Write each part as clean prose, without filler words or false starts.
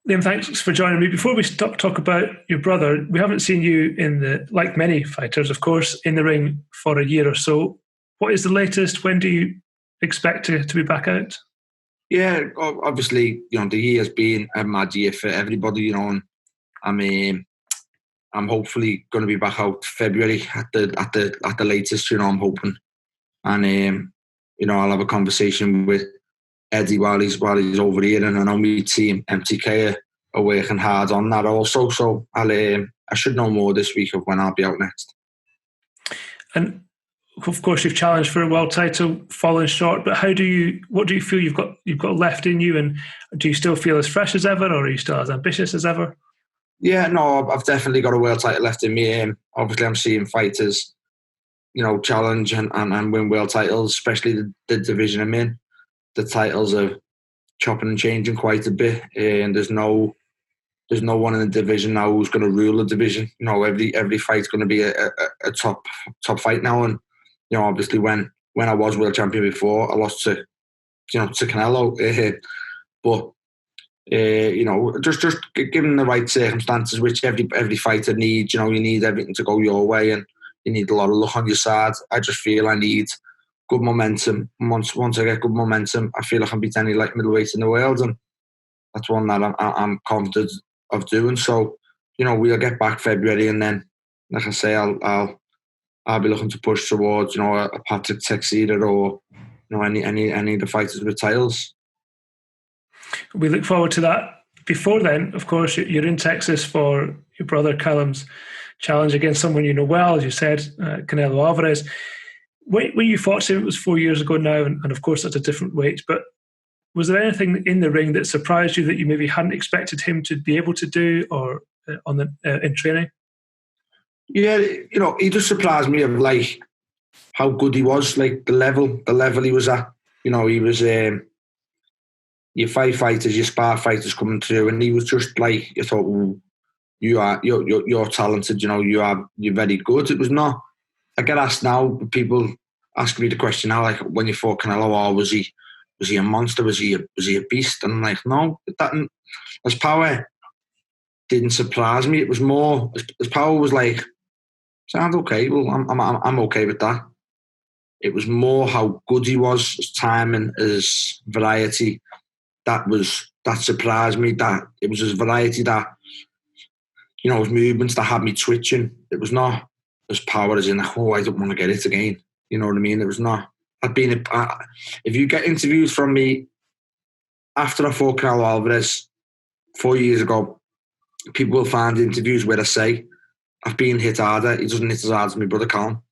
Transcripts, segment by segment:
Liam, thanks for joining me. Before we talk about your brother, we haven't seen you like many fighters, of course, in the ring for a year or so. What is the latest? When do you expect to be back out? Yeah, obviously, the year's been a mad year for everybody, and I'm hopefully going to be back out February at the latest. I'm hoping, and I'll have a conversation with Eddie while he's over here, and I know my team MTK are working hard on that also. So I should know more this week of when I'll be out next. And of course, you've challenged for a world title, fallen short. But what do you feel you've got left in you, and do you still feel as fresh as ever, or are you still as ambitious as ever? Yeah, no, I've definitely got a world title left in me. Obviously, I'm seeing fighters, challenge and win world titles, especially the division I'm in. The titles are chopping and changing quite a bit, and there's no one in the division now who's going to rule the division. Every fight's going to be a top fight now, and obviously when I was world champion before, I lost to Canelo, but just given the right circumstances, which every fighter needs. You need everything to go your way, and you need a lot of luck on your side. I just feel I need good momentum. Once I get good momentum, I feel I can beat any light middleweight in the world, and that's one that I'm confident of doing. So, we'll get back February, and then, like I say, I'll be looking to push towards, a Patrick Teixeira or, any of the fighters with titles. We look forward to that. Before then, of course, you're in Texas for your brother Callum's challenge against someone you know well, as you said, Canelo Alvarez. When you fought him, it was 4 years ago now, and of course that's a different weight, but was there anything in the ring that surprised you that you maybe hadn't expected him to be able to do, or in training? Yeah, he just surprised me of like how good he was, like the level he was at. He was your fight fighters, your spar fighters coming through, and he was just like, you thought, you're talented. You're very good. It was not. I get asked now, people ask me the question now, like when you fought Canelo, was he a monster? Was he a beast? And I'm like, no, his power didn't surprise me. It was more his power was like, sound okay. Well, I'm okay with that. It was more how good he was, his timing, his variety. That surprised me. That it was his variety that, his movements that had me twitching. It was not his power as in, I don't want to get it again. You know what I mean? It was not. If you get interviews from me after I fought Canelo Alvarez 4 years ago, people will find interviews where I say, I've been hit harder. He doesn't hit as hard as my brother Callum.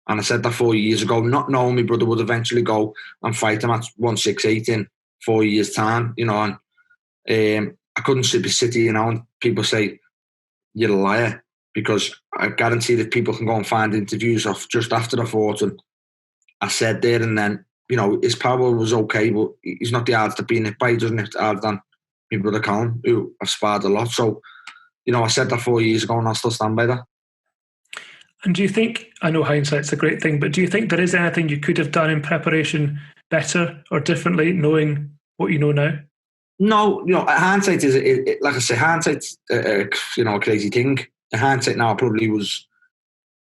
And I said that 4 years ago, not knowing my brother would eventually go and fight him at 168 in 4 years' time, and I couldn't be sitting, and people say, you're a liar, because I guarantee that people can go and find interviews of just after I fought, and I said there and then, his power was okay, but he's not the hardest to be hit by. He doesn't hit harder than my brother Callum, who I've sparred a lot. So, I said that 4 years ago, and I'll still stand by that. And do you think, I know hindsight's a great thing, but do you think there is anything you could have done in preparation better or differently, knowing what you know now? No, hindsight is, like I say, hindsight's a crazy thing. The hindsight now probably was,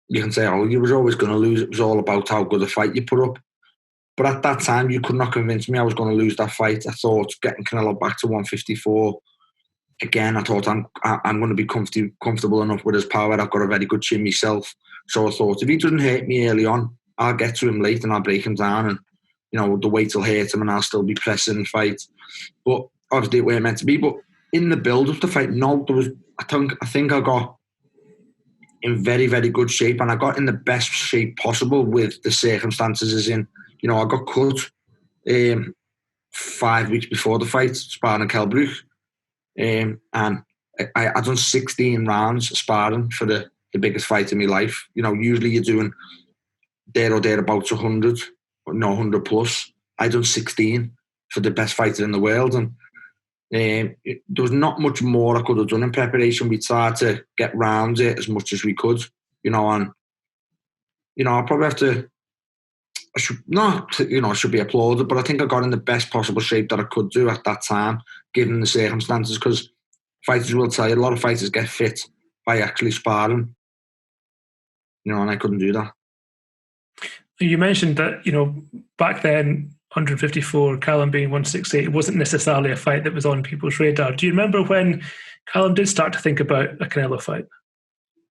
you can say, you was always going to lose. It was all about how good a fight you put up. But at that time, you could not convince me I was going to lose that fight. I thought getting Canelo back to 154, again, I thought I'm going to be comfortable enough with his power. I've got a very good chin myself. So I thought, if he doesn't hurt me early on, I'll get to him late and I'll break him down, and the weight will hurt him and I'll still be pressing and fight. But obviously it weren't meant to be. But in the build up to fight, no, there was. I think I got in very, very good shape, and I got in the best shape possible with the circumstances. As in, I got cut 5 weeks before the fight, sparring in Kelbrook, and I done 16 rounds sparring for the biggest fight in my life. Usually you're doing there or thereabouts 100, or 100 plus. I done 16 for the best fighter in the world, and there was not much more I could have done in preparation. We tried to get round it as much as we could, and I'll probably have to should be applauded, but I think I got in the best possible shape that I could do at that time, given the circumstances, because fighters will tell you, a lot of fighters get fit by actually sparring, and I couldn't do that. You mentioned that, back then, 154, Callum being 168, it wasn't necessarily a fight that was on people's radar. Do you remember when Callum did start to think about a Canelo fight?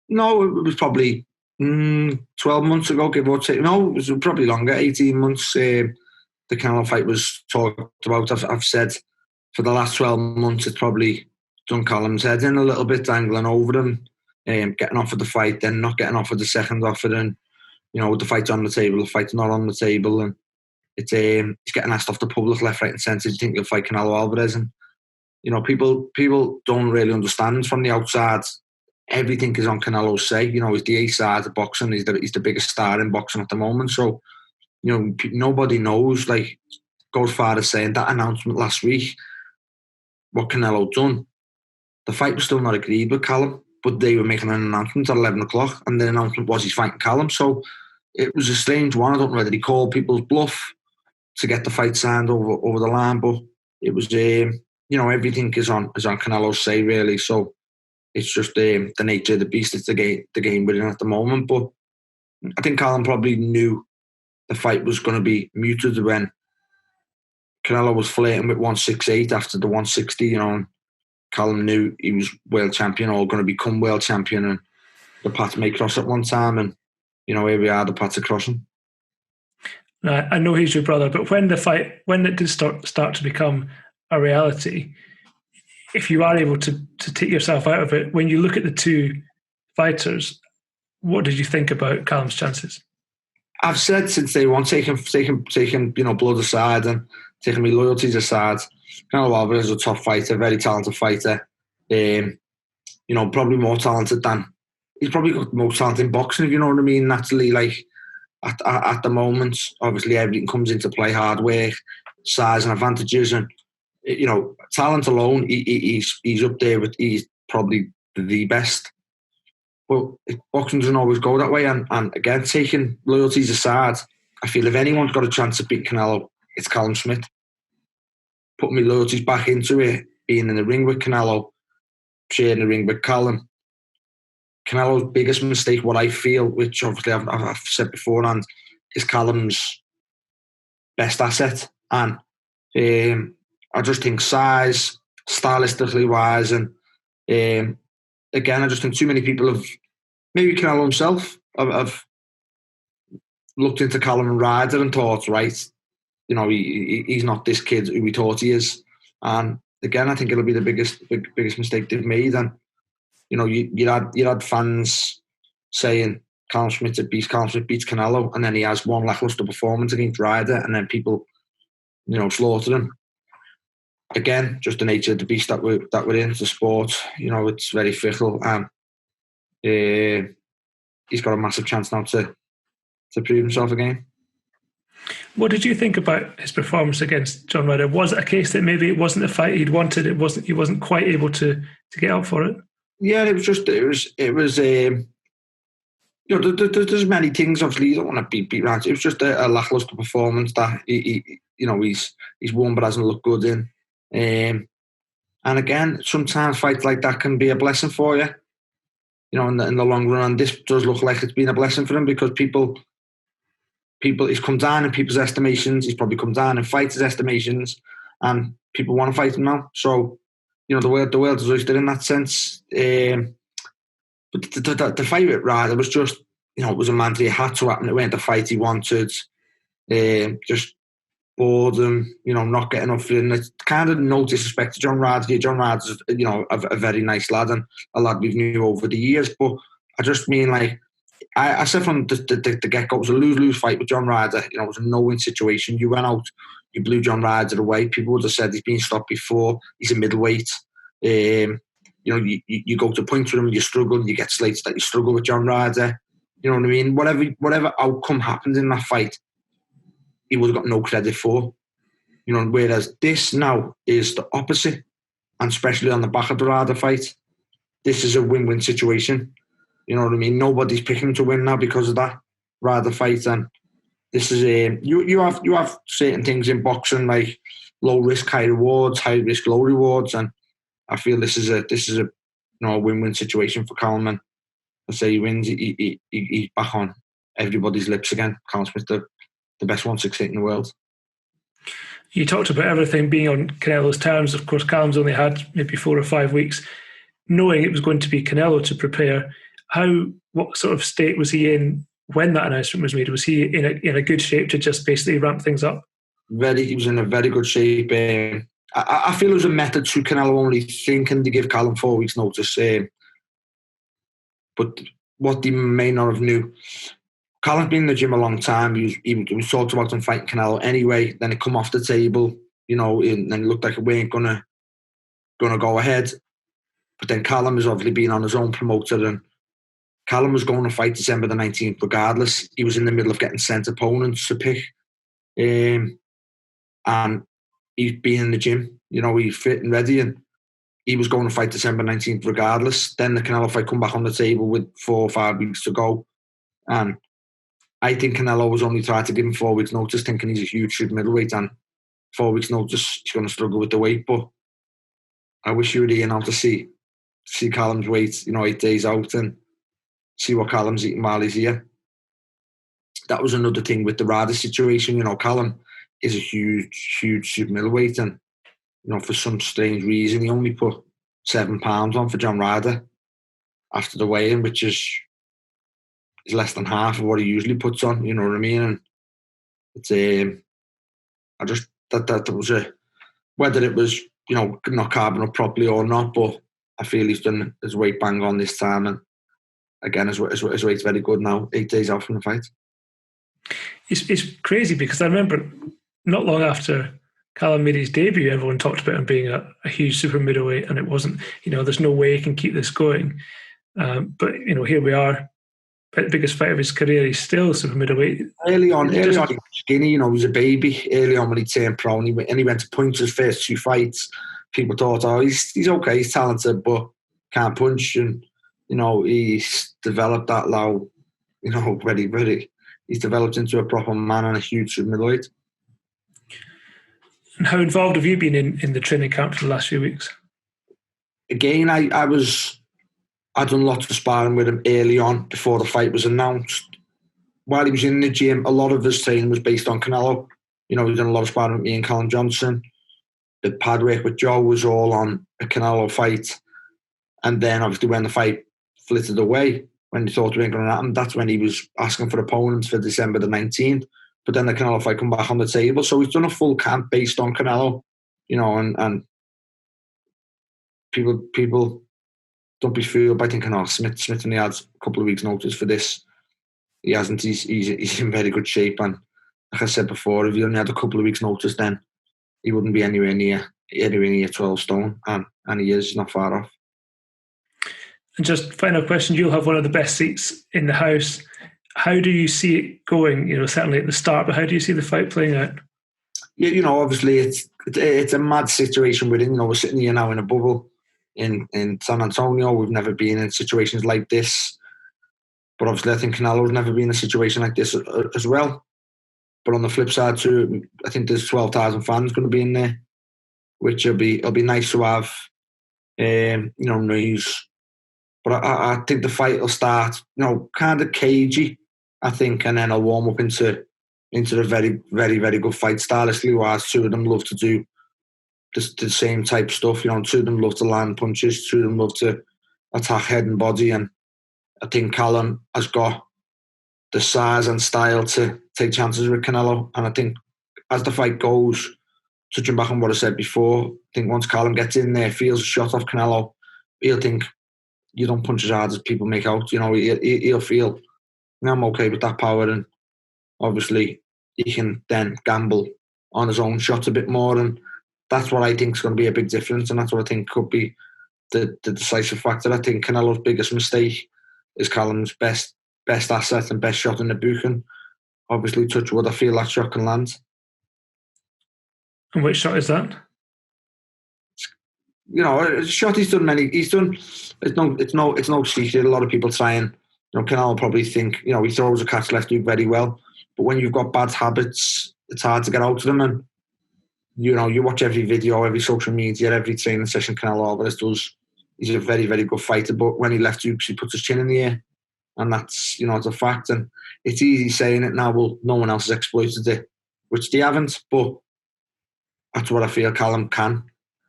No, it was probably 12 months ago, give or take. No, it was probably longer, 18 months. The Canelo fight was talked about. I've said for the last 12 months, it's probably done Callum's head in a little bit, dangling over him, getting offered the fight, then not getting offered the second offer, and the fight's on the table, the fight's not on the table, and it's he's getting asked off the public left, right, and centre. Do you think you'll fight Canelo Alvarez? And people don't really understand from the outside. Everything is on Canelo's say. He's the A side of boxing. He's the biggest star in boxing at the moment. So nobody knows. Like, goes far as saying that announcement last week, what Canelo done. The fight was still not agreed with Callum, but they were making an announcement at 11 o'clock, and the announcement was he's fighting Callum. So it was a strange one. I don't know whether he called people's bluff to get the fight signed over the line, but it was everything is on Canelo's say, really. So it's just the nature of the beast. It's the game we're in at the moment. But I think Callum probably knew the fight was going to be muted when Canelo was flirting with 168 after the 160. And Callum knew he was world champion or going to become world champion, and the paths may cross at one time. And here we are, the paths are crossing. I know he's your brother, but when it did start to become a reality, if you are able to take yourself out of it, when you look at the two fighters, what did you think about Callum's chances? I've said since day one, taking blood aside and taking my loyalties aside, Canelo Alvarez is a top fighter, very talented fighter. Probably more talented than he's probably got the most talent in boxing, if you know what I mean. Naturally, like at the moment, obviously everything comes into play: hard work, size, and advantages, and talent alone, he's up there with, he's probably the best. But boxing doesn't always go that way, and again, taking loyalties aside, I feel if anyone's got a chance of beating Canelo, it's Callum Smith. Putting my loyalties back into it, being in the ring with Canelo, sharing the ring with Callum. Canelo's biggest mistake, what I feel, which obviously I've said beforehand, is Callum's best asset. And I just think size, stylistically wise, and again, I just think too many people have, maybe Canelo himself, have looked into Callum and Ryder and thought, right, he's not this kid who we thought he is. And again, I think it'll be the biggest mistake they've made. And you had fans saying Callum Smith beats Canelo, and then he has one lackluster performance against Ryder, and then people slaughter him. Again, just the nature of the beast that we're in, the sport. It's very fickle, and he's got a massive chance now to prove himself again. What did you think about his performance against John Ryder? Was it a case that maybe it wasn't the fight he'd wanted? He wasn't quite able to get up for it? Yeah, it was. There's many things. Obviously, you don't want to beat Ryder. It was just a lackluster performance that he's won but hasn't looked good in. And again, sometimes fights like that can be a blessing for you, in the long run. And this does look like it's been a blessing for him, because people, he's come down in people's estimations. He's probably come down in fighters' estimations, and people want to fight him now. So, the world is oyster in that sense. But the fight with Ryder was just, it was a man that had to happen. It weren't the fight he wanted. Just boredom, not getting up for it. And it's kind of no disrespect to John Ryder. John Ryder's, a very nice lad, and a lad we've knew over the years. But I just mean, like, I said from the get-go, it was a lose-lose fight with John Ryder. It was a no-win situation. You went out, you blew John Ryder away. People would have said he's been stopped before. He's a middleweight. You go to points with him, you struggle. You get slates that you struggle with John Ryder. You know what I mean? Whatever outcome happened in that fight, he would have got no credit for. Whereas this now is the opposite, and especially on the back of the Ryder fight, this is a win-win situation. You know what I mean? Nobody's picking to win now because of that Ryder fight, and this is you have certain things in boxing like low risk, high rewards, high risk, low rewards, and I feel this is a a win-win situation for Callum. And I say he wins, he's back on everybody's lips again. Callum Smith, the best 168 in the world. You talked about everything being on Canelo's terms. Of course, Callum's only had maybe 4 or 5 weeks, knowing it was going to be Canelo to prepare. What sort of state was he in when that announcement was made? Was he in a good shape to just basically ramp things up? He was in a very good shape. I feel it was a method to Canelo only thinking to give Callum 4 weeks' notice. But what they may not have knew, Callum's been in the gym a long time. He was talked about him fighting Canelo anyway. Then it come off the table, and then it looked like it weren't gonna go ahead. But then Callum has obviously been on his own promoter, and Callum was going to fight December the 19th regardless. He was in the middle of getting sent opponents to pick. And he's been in the gym, he's fit and ready, and he was going to fight December 19th regardless. Then the Canelo fight come back on the table with 4 or 5 weeks to go. And I think Canelo was only trying to give him 4 weeks' notice, thinking he's a huge middleweight, and 4 weeks' notice, he's going to struggle with the weight. But I wish you were here now to see Callum's weight, 8 days out, and see what Callum's eating while he's here. That was another thing with the Ryder situation. Callum is a huge super middleweight, and for some strange reason he only put 7 pounds on for John Ryder after the weigh-in, which is less than half of what he usually puts on. You know what I mean? And it's I just that was whether it was not carving up properly or not, but I feel he's done his weight bang on this time, and again his weight's very good now. 8 days out from the fight. It's crazy because I remember not long after Callum made his debut, everyone talked about him being a huge super middleweight, and it wasn't, there's no way he can keep this going. But here we are, biggest fight of his career. He's still super middleweight. Early on, he was skinny. He was a baby. Early on when he turned pro, and he went to punch his first 2 fights. People thought, he's okay, he's talented, but can't punch. And he's developed that now. Very. He's developed into a proper man and a huge super middleweight. And how involved have you been in the training camp for the last few weeks? Again, I'd done lots of sparring with him early on before the fight was announced. While he was in the gym, a lot of his training was based on Canelo. He'd done a lot of sparring with me and Callum Johnson. The pad work with Joe was all on a Canelo fight. And then obviously when the fight flitted away, when he thought it wasn't going to happen, that's when he was asking for opponents for December the 19th. But then the Canelo fight come back on the table. So he's done a full camp based on Canelo, and people don't be fooled by thinking, Smith only had a couple of weeks' notice for this. He hasn't. He's in very good shape. And like I said before, if he only had a couple of weeks' notice, then he wouldn't be anywhere near 12 stone. And he is not far off. And just final question, you'll have one of the best seats in the house. How do you see it going? Certainly at the start, but how do you see the fight playing out? Yeah, obviously it's a mad situation we're in. We're sitting here now in a bubble in San Antonio. We've never been in situations like this. But obviously I think Canelo's never been in a situation like this as well. But on the flip side too, I think there's 12,000 fans going to be in there, which it'll be nice to have, news. But I think the fight will start, kind of cagey, I think, and then I'll warm up into a very, very, very good fight stylistically, whereas 2 of them love to do the same type stuff. 2 of them love to land punches, 2 of them love to attack head and body, and I think Callum has got the size and style to take chances with Canelo. And I think as the fight goes, touching back on what I said before, I think once Callum gets in there, feels a shot off Canelo, he'll think, you don't punch as hard as people make out. He'll feel, I'm okay with that power, and obviously he can then gamble on his own shots a bit more, and that's what I think is going to be a big difference, and that's what I think could be the decisive factor. I think Canelo's biggest mistake is Callum's best asset and best shot in the book, and obviously touch wood, I feel that shot can land. And which shot is that? A shot he's done many. It's no secret. A lot of people try and, Canelo probably think, he throws a catch left hook very well. But when you've got bad habits, it's hard to get out of them. And, you watch every video, every social media, every training session Canelo Alvarez does. He's a very, very good fighter. But when he left hooks, he puts his chin in the air. And that's, it's a fact. And it's easy saying it now, well, no one else has exploited it, which they haven't. But that's what I feel Callum can.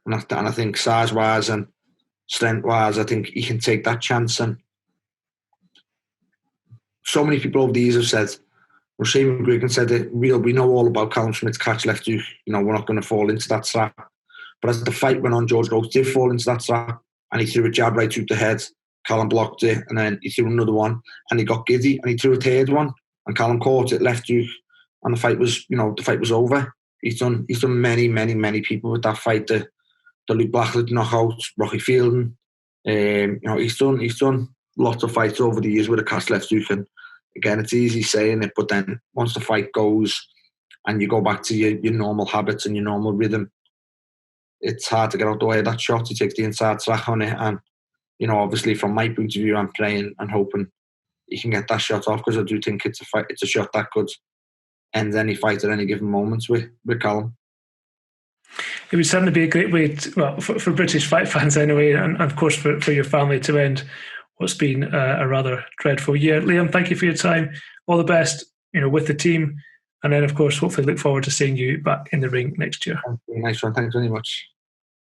And I think size-wise and strength-wise, I think he can take that chance. And so many people over the years have said, well, Shane McGuigan said it, we know all about Callum Smith's catch left hook. We're not going to fall into that trap. But as the fight went on, George Groves did fall into that trap, and he threw a jab right through the head. Callum blocked it, and then he threw another one, and he got giddy, and he threw a third one, and Callum caught it left hook, and the fight was over. He's done many, many, many people with that fight. The Luke Blackwood knockout, Rocky Fielding. He's done lots of fights over the years with a cast left hook, and again, it's easy saying it, but then once the fight goes and you go back to your normal habits and your normal rhythm, it's hard to get out the way of that shot. He takes the inside track on it, and obviously from my point of view, I'm praying and hoping he can get that shot off, because I do think it's a shot that could end any fight at any given moment with Callum. It would certainly be a great way for British fight fans anyway, and of course for your family to end what's been a rather dreadful year. Liam, thank you for your time. All the best, with the team, and then of course hopefully look forward to seeing you back in the ring next year. Nice one. Thanks very much.